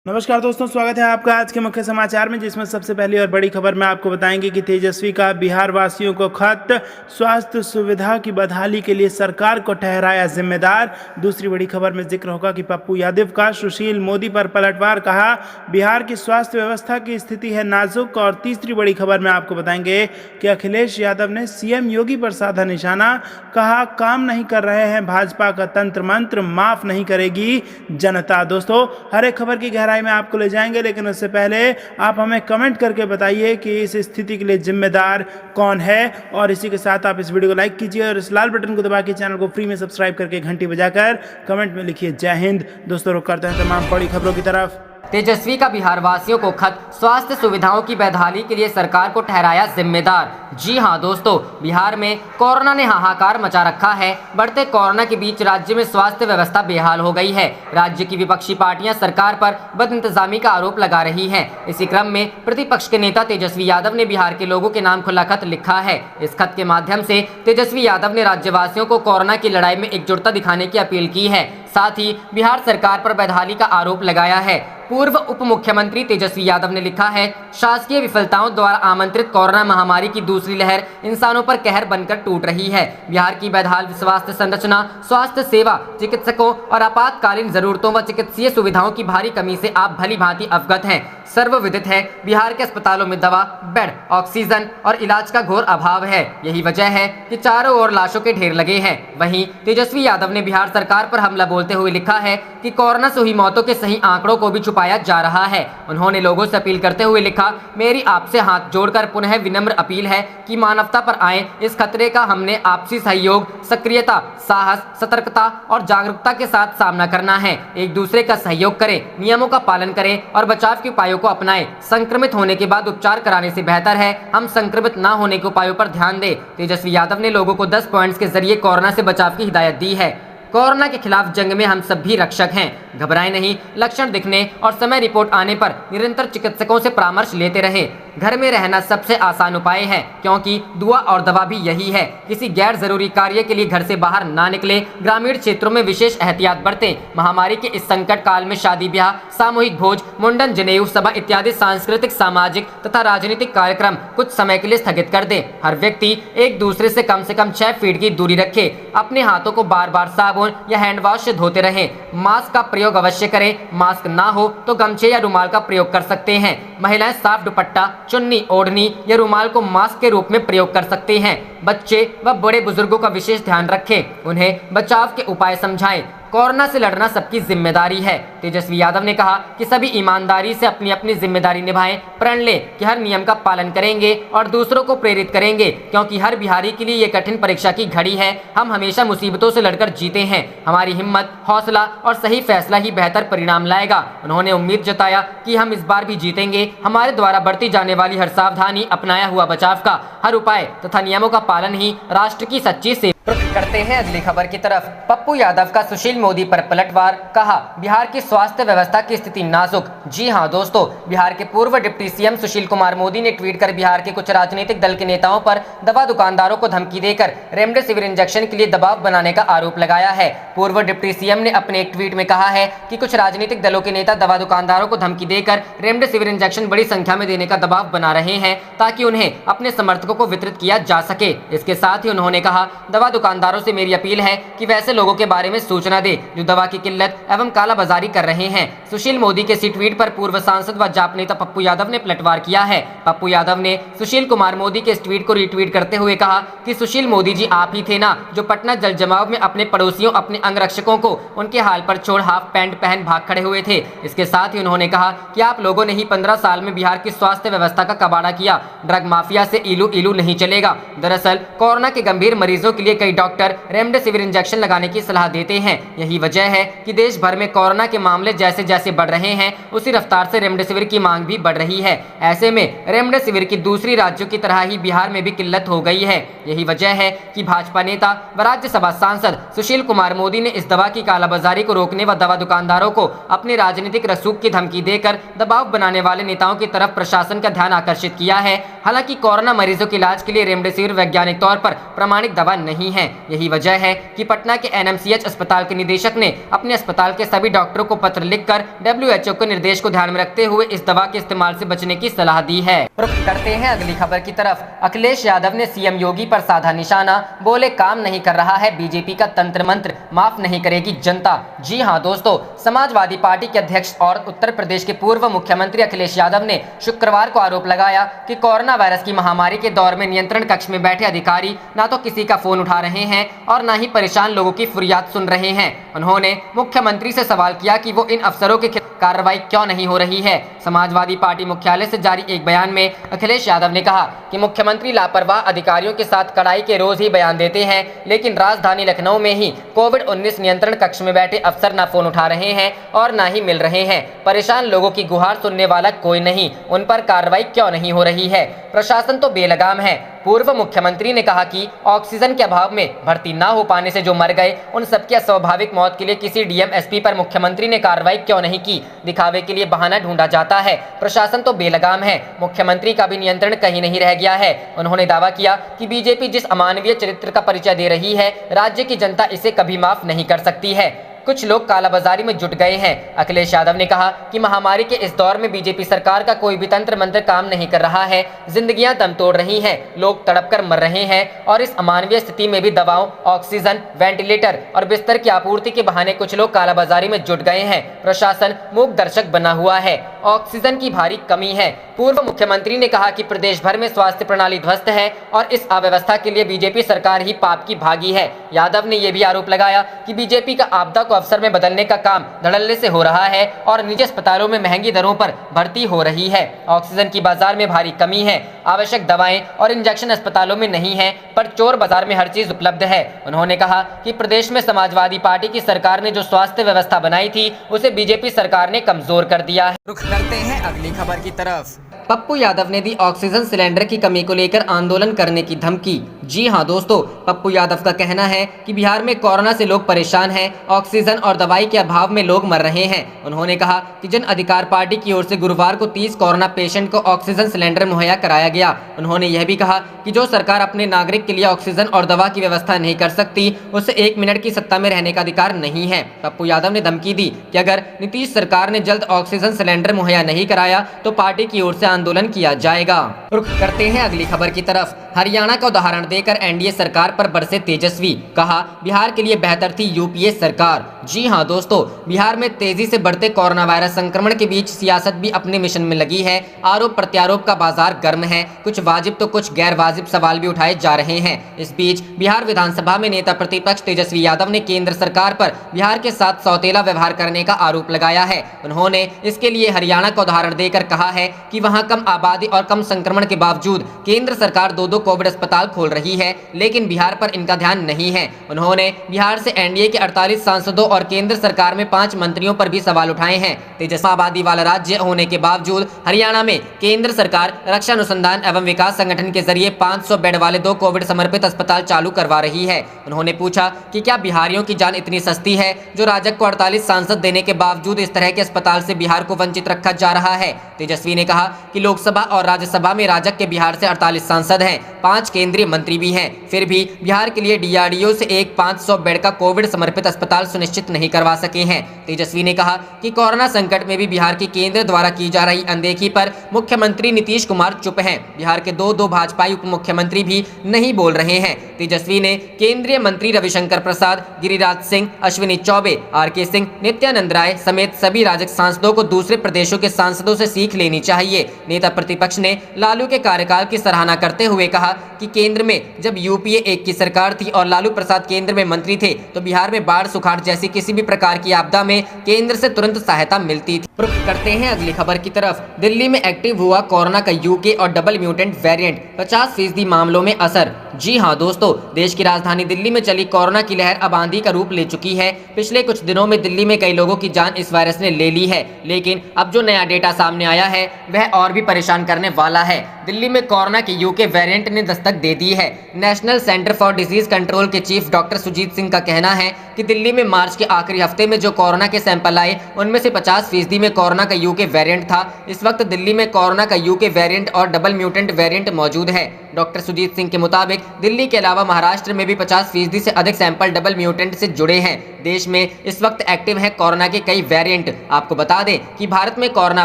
नमस्कार दोस्तों, स्वागत है आपका आज के मुख्य समाचार में, जिसमें सबसे पहली और बड़ी खबर में आपको बताएंगे कि तेजस्वी का बिहार वासियों को खत, स्वास्थ्य सुविधा की बहाली के लिए सरकार को ठहराया जिम्मेदार। दूसरी बड़ी खबर में जिक्र होगा कि पप्पू यादव का सुशील मोदी पर पलटवार, कहा बिहार की स्वास्थ्य व्यवस्था की स्थिति है नाजुक। और तीसरी बड़ी खबर में आपको बताएंगे कि अखिलेश यादव ने सीएम योगी पर साधा निशाना, कहा काम नहीं कर रहे हैं भाजपा का तंत्र मंत्र, माफ नहीं करेगी जनता। दोस्तों, हर एक खबर की गहराई में आपको ले जाएंगे, लेकिन उससे पहले आप हमें कमेंट करके बताइए कि इस स्थिति के लिए जिम्मेदार कौन है। और इसी के साथ आप इस वीडियो को लाइक कीजिए और इस लाल बटन को दबा के चैनल को फ्री में सब्सक्राइब करके घंटी बजाकर कमेंट में लिखिए जय हिंद। दोस्तों, रुक करते हैं तमाम बड़ी खबरों की तरफ। तेजस्वी का बिहार वासियों को खत, स्वास्थ्य सुविधाओं की बहाली के लिए सरकार को ठहराया जिम्मेदार। जी हां दोस्तों, बिहार में कोरोना ने हाहाकार मचा रखा है। बढ़ते कोरोना के बीच राज्य में स्वास्थ्य व्यवस्था बेहाल हो गई है। राज्य की विपक्षी पार्टियां सरकार पर बदइंतजामी का आरोप लगा रही हैं। इसी क्रम में प्रतिपक्ष के नेता तेजस्वी यादव ने बिहार के लोगों के नाम खुला खत लिखा है। इस खत के माध्यम से तेजस्वी यादव ने राज्यवासियों को कोरोना की लड़ाई में एकजुटता दिखाने की अपील की है। साथ ही बिहार सरकार पर बदहाली का आरोप लगाया है। पूर्व उप मुख्यमंत्री तेजस्वी यादव ने लिखा है, शासकीय विफलताओं द्वारा आमंत्रित कोरोना महामारी की दूसरी लहर इंसानों पर कहर बनकर टूट रही है। बिहार की बदहाल स्वास्थ्य संरचना, स्वास्थ्य सेवा, चिकित्सकों और आपातकालीन जरूरतों व चिकित्सीय सुविधाओं की भारी कमी से आप भली भांति अवगत हैं। सर्वविदित है, बिहार के अस्पतालों में दवा, बेड, ऑक्सीजन और इलाज का घोर अभाव है। यही वजह है कि चारों ओर लाशों के ढेर लगे हैं। वहीं तेजस्वी यादव ने बिहार सरकार पर हमला बोलते हुए लिखा है कि कोरोना से हुई मौतों के सही आंकड़ों को भी छुपाया जा रहा है। उन्होंने लोगों से अपील करते हुए लिखा, मेरी आपसे हाथ जोड़कर पुनः विनम्र अपील है कि मानवता पर आए। इस खतरे का हमने आपसी सहयोग, सक्रियता, साहस, सतर्कता और जागरूकता के साथ सामना करना है। एक दूसरे का सहयोग करें, नियमों का पालन करें और बचाव के उपायों को अपनाएं। संक्रमित होने के बाद उपचार कराने से बेहतर है हम संक्रमित न होने के उपायों पर ध्यान दें। तेजस्वी यादव ने लोगों को 10 पॉइंट्स के जरिए कोरोना से बचाव की हिदायत दी है। कोरोना के खिलाफ जंग में हम सब भी रक्षक हैं। घबराएं नहीं, लक्षण दिखने और समय रिपोर्ट आने पर निरंतर चिकित्सकों से परामर्श लेते रहें। घर में रहना सबसे आसान उपाय है, क्योंकि दुआ और दवा भी यही है। किसी गैर जरूरी कार्य के लिए घर से बाहर ना निकलें। ग्रामीण क्षेत्रों में विशेष एहतियात बरतें। महामारी के इस संकट काल में शादी ब्याह, सामूहिक भोज, मुंडन, जनेऊ सभा इत्यादि सांस्कृतिक, सामाजिक तथा राजनीतिक कार्यक्रम कुछ समय के लिए स्थगित कर दें। हर व्यक्ति एक दूसरे से कम 6 फीट की दूरी रखे। अपने हाथों को बार बार साबुन या हैंड वॉश से धोते रहें। मास्क का प्रयोग अवश्य करें। मास्क ना हो तो गमछे या रुमाल का प्रयोग कर सकते हैं। महिलाएं साफ दुपट्टा, चुन्नी, ओढ़नी या रुमाल को मास्क के रूप में प्रयोग कर सकते हैं। बच्चे व बड़े बुजुर्गों का विशेष ध्यान रखें। उन्हें बचाव के उपाय समझाएं। कोरोना से लड़ना सबकी जिम्मेदारी है। तेजस्वी यादव ने कहा कि सभी ईमानदारी से अपनी अपनी जिम्मेदारी निभाएं। प्रण लें कि हर नियम का पालन करेंगे और दूसरों को प्रेरित करेंगे, क्योंकि हर बिहारी के लिए ये कठिन परीक्षा की घड़ी है। हम हमेशा मुसीबतों से लड़कर जीते हैं। हमारी हिम्मत, हौसला और सही फैसला ही बेहतर परिणाम लाएगा। उन्होंने उम्मीद जताया कि हम इस बार भी जीतेंगे। हमारे द्वारा बरती जाने वाली हर सावधानी, अपनाया हुआ बचाव का हर उपाय तथा नियमों का पालन ही राष्ट्र की सच्ची सेवा। करते हैं अगली खबर की तरफ। पप्पू यादव का सुशील मोदी पर पलटवार, कहा बिहार की स्वास्थ्य व्यवस्था की स्थिति नाजुक। जी हां दोस्तों, बिहार के पूर्व डिप्टी सीएम सुशील कुमार मोदी ने ट्वीट कर बिहार के कुछ राजनीतिक दल के नेताओं पर दवा दुकानदारों को धमकी देकर रेमडेसिविर इंजेक्शन के लिए दबाव बनाने का आरोप लगाया है। पूर्व डिप्टी सीएम ने अपने एक ट्वीट में कहा है कि कुछ राजनीतिक दलों के नेता दवा दुकानदारों को धमकी देकर रेमडेसिविर इंजेक्शन बड़ी संख्या में देने का दबाव बना रहे हैं, ताकि उन्हें अपने समर्थकों को वितरित किया जा सके। इसके साथ ही उन्होंने कहा, दवा दुकानदारों से मेरी अपील है कि वैसे लोगों के बारे में सूचना दे जो दवा की किल्लत एवं कालाबाजारी कर रहे हैं। सुशील मोदी के इसी ट्वीट पर पूर्व सांसद व जाप नेता पप्पू यादव ने पलटवार किया है। पप्पू यादव ने सुशील कुमार मोदी के इस ट्वीट को रीट्वीट करते हुए कहा कि सुशील मोदी जी, आप ही थे ना जो पटना जल जमाव में अपने पड़ोसियों, अपने अंगरक्षकों को उनके हाल पर छोड़ हाफ पैंट पहन भाग खड़े हुए थे। इसके साथ ही उन्होंने कहा कि आप लोगों ने ही 15 साल में बिहार की स्वास्थ्य व्यवस्था का कबाड़ा किया। ड्रग माफिया से इलू इलू नहीं चलेगा। दरअसल कोरोना के गंभीर मरीजों के लिए कई डॉक्टर रेमडेसिविर इंजेक्शन लगाने की सलाह देते हैं। यही वजह है कि देश भर में कोरोना के मामले जैसे जैसे बढ़ रहे हैं, उसी रफ्तार से रेमडेसिविर की मांग भी बढ़ रही है। ऐसे में रेमडेसिविर की दूसरी राज्यों की तरह ही बिहार में भी किल्लत हो गई है। यही वजह है कि भाजपा नेता व राज्यसभा सांसद सुशील कुमार मोदी ने इस दवा की कालाबाजारी को रोकने व दवा दुकानदारों को अपने राजनीतिक रसूख की धमकी देकर दबाव बनाने वाले नेताओं की तरफ प्रशासन का ध्यान आकर्षित किया है। हालांकि कोरोना मरीजों के इलाज के लिए रेमडेसिविर वैज्ञानिक तौर पर प्रमाणित दवा नहीं नहीं है। यही वजह है कि पटना के एनएमसीएच अस्पताल के निदेशक ने अपने अस्पताल के सभी डॉक्टरों को पत्र लिखकर WHO के निर्देश को ध्यान में रखते हुए इस दवा के इस्तेमाल से बचने की सलाह दी है। रुख करते हैं अगली खबर की तरफ। अखिलेश यादव ने सीएम योगी पर साधा निशाना, बोले काम नहीं कर रहा है बीजेपी का तंत्र मंत्र, माफ नहीं करेगी जनता। जी हां दोस्तों, समाजवादी पार्टी के अध्यक्ष और उत्तर प्रदेश के पूर्व मुख्यमंत्री अखिलेश यादव ने शुक्रवार को आरोप लगाया कि कोरोना वायरस की महामारी के दौर में नियंत्रण कक्ष में बैठे अधिकारी ना तो किसी का फोन उठा रहे हैं और ना ही परेशान लोगों की फरियाद सुन रहे हैं। उन्होंने मुख्यमंत्री से सवाल किया कि वो इन अफसरों के खिलाफ कार्रवाई क्यों नहीं हो रही है। समाजवादी पार्टी मुख्यालय से जारी एक बयान में अखिलेश यादव ने कहा कि मुख्यमंत्री लापरवाह अधिकारियों के साथ कड़ाई के रोज ही बयान देते हैं, लेकिन राजधानी लखनऊ में ही कोविड-19 नियंत्रण कक्ष में बैठे अफसर ना फोन उठा रहे हैं और ना ही मिल रहे हैं। परेशान लोगों की गुहार सुनने वाला कोई नहीं, उन पर कार्रवाई क्यों नहीं हो रही है। प्रशासन तो बेलगाम है। पूर्व मुख्यमंत्री ने कहा कि ऑक्सीजन के अभाव में भर्ती न हो पाने से जो मर गए, उन सबकी अस्वाभाविक मौत के लिए किसी डीएम एसपी पर मुख्यमंत्री ने कार्रवाई क्यों नहीं की। दिखावे के लिए बहाना ढूंढा जाता है। प्रशासन तो बेलगाम है, मुख्यमंत्री का भी नियंत्रण कहीं नहीं रह गया है। उन्होंने दावा किया कि बीजेपी जिस अमानवीय चरित्र का परिचय दे रही है, राज्य की जनता इसे कभी माफ नहीं कर सकती है। कुछ लोग कालाबाजारी में जुट गए हैं। अखिलेश यादव ने कहा कि महामारी के इस दौर में बीजेपी सरकार का कोई भी तंत्र मंत्र काम नहीं कर रहा है। जिंदगियां दम तोड़ रही हैं, लोग तड़पकर मर रहे हैं और इस अमानवीय स्थिति में भी दवाओं, ऑक्सीजन, वेंटिलेटर और बिस्तर की आपूर्ति के बहाने कुछ लोग कालाबाजारी में जुट गए हैं। प्रशासन मूक दर्शक बना हुआ है। ऑक्सीजन की भारी कमी है। पूर्व मुख्यमंत्री ने कहा कि प्रदेश भर में स्वास्थ्य प्रणाली ध्वस्त है और इस अव्यवस्था के लिए बीजेपी सरकार ही पाप की भागी है। यादव ने यह भी आरोप लगाया कि बीजेपी का आपदा को अवसर में बदलने का काम धड़ल्ले से हो रहा है और निजी अस्पतालों में महंगी दरों पर भर्ती हो रही है। ऑक्सीजन की बाजार में भारी कमी है। आवश्यक दवाएं और इंजेक्शन अस्पतालों में नहीं है, पर चोर बाजार में हर चीज उपलब्ध है। उन्होंने कहा कि प्रदेश में समाजवादी पार्टी की सरकार ने जो स्वास्थ्य व्यवस्था बनाई थी, उसे बीजेपी सरकार ने कमजोर कर दिया है। रुख करते हैं अगली खबर की तरफ। पप्पू यादव ने दी ऑक्सीजन सिलेंडर की कमी को लेकर आंदोलन करने की धमकी। जी हां दोस्तों, पप्पू यादव का कहना है कि बिहार में कोरोना से लोग परेशान हैं, ऑक्सीजन और दवाई के अभाव में लोग मर रहे हैं। उन्होंने कहा कि जन अधिकार पार्टी की ओर से गुरुवार को 30 कोरोना पेशेंट को ऑक्सीजन सिलेंडर मुहैया कराया गया। उन्होंने यह भी कहा कि जो सरकार अपने नागरिक के लिए ऑक्सीजन और दवा की व्यवस्था नहीं कर सकती, उसे 1 मिनट की सत्ता में रहने का अधिकार नहीं है। पप्पू यादव ने धमकी दी कि अगर नीतीश सरकार ने जल्द ऑक्सीजन सिलेंडर मुहैया नहीं कराया तो पार्टी की ओर से आंदोलन किया जाएगा। रुख करते हैं अगली खबर की तरफ। हरियाणा का उदाहरण देकर एनडीए सरकार पर बरसे तेजस्वी, कहा बिहार के लिए बेहतर थी यूपीए सरकार। जी हां दोस्तों, बिहार में तेजी से बढ़ते कोरोना वायरस संक्रमण के बीच सियासत भी अपने मिशन में लगी है। आरोप प्रत्यारोप का बाजार गर्म है। कुछ वाजिब तो कुछ गैर वाजिब सवाल भी उठाए जा रहे हैं। इस बीच बिहार विधानसभा में नेता प्रतिपक्ष तेजस्वी यादव ने केंद्र सरकार पर बिहार के साथ सौतेला व्यवहार करने का आरोप लगाया है। उन्होंने इसके लिए हरियाणा का उदाहरण देकर कहा है कि वहां कम आबादी और कम संक्रमण के बावजूद केंद्र सरकार 2-2 कोविड अस्पताल खोल रही है, लेकिन बिहार पर इनका ध्यान नहीं है। उन्होंने बिहार से एनडीए के 48 सांसदों और केंद्र सरकार में 5 मंत्रियों पर भी सवाल उठाए हैं। तेजस्वी आबादी वाला राज्य होने के बावजूद हरियाणा में केंद्र सरकार रक्षा अनुसंधान एवं विकास संगठन के जरिए 500 बेड वाले 2 कोविड समर्पित अस्पताल चालू करवा रही है। उन्होंने पूछा कि क्या बिहारियों की जान इतनी सस्ती है जो राजग को 48 सांसद देने के बावजूद इस तरह के अस्पताल से बिहार को वंचित रखा जा रहा है। तेजस्वी ने कहा कि लोकसभा और राज्यसभा में राजग के बिहार से 48 सांसद हैं, 5 केंद्रीय मंत्री भी हैं, फिर भी बिहार के लिए डीआरडीओ से एक 500 बेड का कोविड समर्पित अस्पताल सुनिश्चित नहीं करवा सके हैं। तेजस्वी ने कहा कि कोरोना संकट में भी बिहार की केंद्र द्वारा की जा रही अनदेखी पर मुख्यमंत्री नीतीश कुमार चुप हैं। बिहार के 2 भाजपाई उप मुख्यमंत्री भी नहीं बोल रहे हैं। तेजस्वी ने केंद्रीय मंत्री रविशंकर प्रसाद, गिरिराज सिंह, अश्विनी चौबे, आरके सिंह, नित्यानंद राय समेत सभी राजग सांसदों को दूसरे प्रदेशों के सांसदों से सीख लेनी चाहिए। नेता प्रतिपक्ष ने लालू के कार्यकाल की सराहना करते हुए कहा कि केंद्र में जब यूपीए 1 की सरकार थी और लालू प्रसाद केंद्र में मंत्री थे तो बिहार में बाढ़, सुखाड़ जैसी किसी भी प्रकार की आपदा में केंद्र से तुरंत सहायता मिलती थी। रुख करते हैं अगली खबर की तरफ। दिल्ली में एक्टिव हुआ कोरोना का यूके और डबल म्यूटेंट वेरिएंट, 50% मामलों में असर। जी हां दोस्तों, देश की राजधानी दिल्ली में चली कोरोना की लहर अब आंधी का रूप ले चुकी है। पिछले कुछ दिनों में दिल्ली में कई लोगों की जान इस वायरस ने ले ली है, लेकिन अब जो नया डेटा सामने आया है वह और भी परेशान करने वाला है। दिल्ली में कोरोना के यूके वेरिएंट ने दस्तक दे दी है। National centre for disease control के चीफ डॉक्टर सुजीत सिंह का कहना है कि दिल्ली में मार्च के आखिरी हफ्ते में जो कोरोना के सैंपल आए उनमें से 50% में कोरोना का यूके वेरिएंट था। इस वक्त दिल्ली में कोरोना का यूके वेरिएंट और डबल म्यूटेंट वेरिएंट मौजूद है। डॉक्टर सुजीत सिंह के मुताबिक दिल्ली के अलावा महाराष्ट्र में भी 50% से अधिक सैंपल डबल म्यूटेंट से जुड़े हैं। देश में इस वक्त एक्टिव है कोरोना के कई वेरिएंट। आपको बता दें कि भारत में कोरोना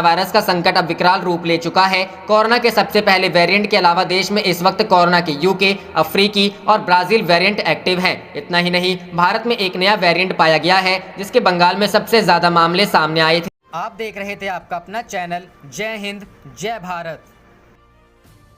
वायरस का संकट अब विकराल रूप ले चुका है। कोरोना के सबसे पहले वेरिएंट के अलावा देश में इस वक्त कोरोना के यूके, अफ्रीकी और ब्राजील वेरिएंट एक्टिव हैं। इतना ही नहीं, भारत में एक नया वेरिएंट पाया गया है जिसके बंगाल में सबसे ज्यादा मामले सामने आए थे। आप देख रहे थे आपका अपना चैनल जय हिंद जय भारत।